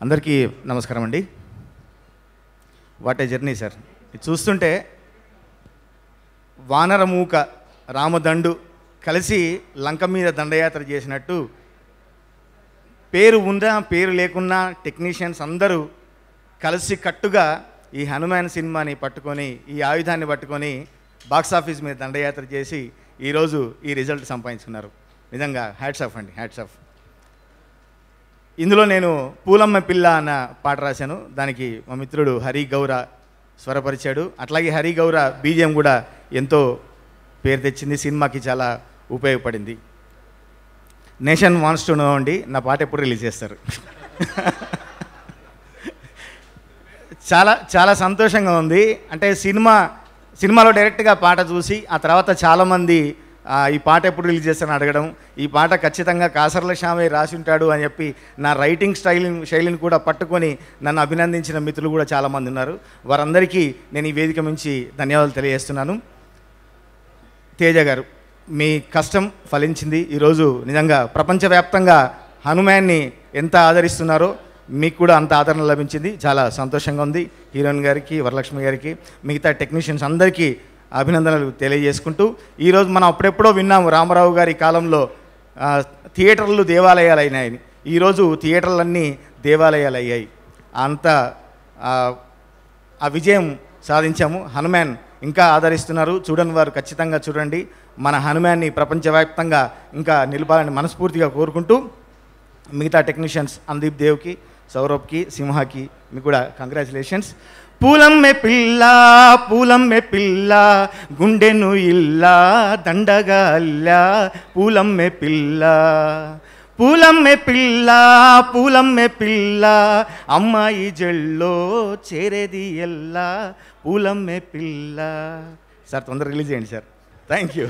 అందరికీ నమస్కారం అండి. What a journey sir. ఇది చూస్తుంటే వానరమూక రామదండు కలిసి లంక మీద దండయాత్ర చేసినట్టు పేరు ఉన్నా పేరు లేకున్నా టెక్నీషియన్స్ అందరూ కలిసి కట్టుగా ఈ హనుమాన్ సినిమాని పట్టుకొని ఈ ఆయుధాన్ని పట్టుకొని బాక్సాఫీస్ మీద దండయాత్ర చేసి ఈరోజు ఈ రిజల్ట్ సంపాదించుకున్నారు. నిజంగా హ్యాట్స్ ఆఫ్ అండి, హ్యాట్స్ ఆఫ్. ఇందులో నేను పూలమ్మ పిల్ల అన్న పాట రాశాను. దానికి మా మిత్రుడు హరి గౌర స్వరపరిచాడు. అట్లాగే హరి గౌర బీజిఎం కూడా ఎంతో పేరు తెచ్చింది, సినిమాకి చాలా ఉపయోగపడింది. నేషన్ వాన్స్ టు నో అండి, నా పాట ఎప్పుడు రిలీజ్ చేస్తారు? చాలా చాలా సంతోషంగా ఉంది. అంటే సినిమాలో డైరెక్ట్గా పాట చూసి ఆ తర్వాత చాలామంది ఈ పాట ఎప్పుడు రిలీజ్ చేస్తారని అడగడం, ఈ పాట ఖచ్చితంగా కాసర్ల శ్యామే రాసి ఉంటాడు అని చెప్పి నా రైటింగ్ శైలిని కూడా పట్టుకొని నన్ను అభినందించిన మిత్రులు కూడా చాలామంది ఉన్నారు. వారందరికీ నేను ఈ వేదిక నుంచి ధన్యవాదాలు తెలియజేస్తున్నాను. తేజ గారు, మీ కష్టం ఫలించింది. ఈరోజు నిజంగా ప్రపంచవ్యాప్తంగా హనుమాన్ని ఎంత ఆదరిస్తున్నారో మీకు కూడా అంత ఆదరణ లభించింది. చాలా సంతోషంగా ఉంది. హీరోయిన్ గారికి, వరలక్ష్మి గారికి, మిగతా టెక్నీషియన్స్ అందరికీ అభినందనలు తెలియజేసుకుంటూ, ఈరోజు మనం అప్పుడెప్పుడో విన్నాము రామారావు గారి కాలంలో థియేటర్లు దేవాలయాలు అయినాయని. ఈరోజు థియేటర్లన్నీ దేవాలయాలు అయ్యాయి. అంత ఆ విజయం సాధించాము. హనుమాన్ ఇంకా ఆదరిస్తున్నారు. చూడని వారు ఖచ్చితంగా చూడండి. మన హనుమాన్ని ప్రపంచవ్యాప్తంగా ఇంకా నిలపాలని మనస్ఫూర్తిగా కోరుకుంటూ, మిగతా టెక్నీషియన్స్ అందీప్ దేవ్కి, సౌరభ్కి, సింహాకి మీకు కూడా కంగ్రాచులేషన్స్. పూలమ్మె పిల్ల పూలమ్మె పిల్ల గుండెను ఇల్లా దండగా అల్లా పూలమ్మె పిల్ల పూలమ్మె పిల్ల పూలమ్మె పిల్ల అమ్మాయి జల్లో చేరేది ఎల్లా పూలమ్మె పిల్ల. సార్ తొందరగా రిలీజ్ చేయండి సార్. Thank you.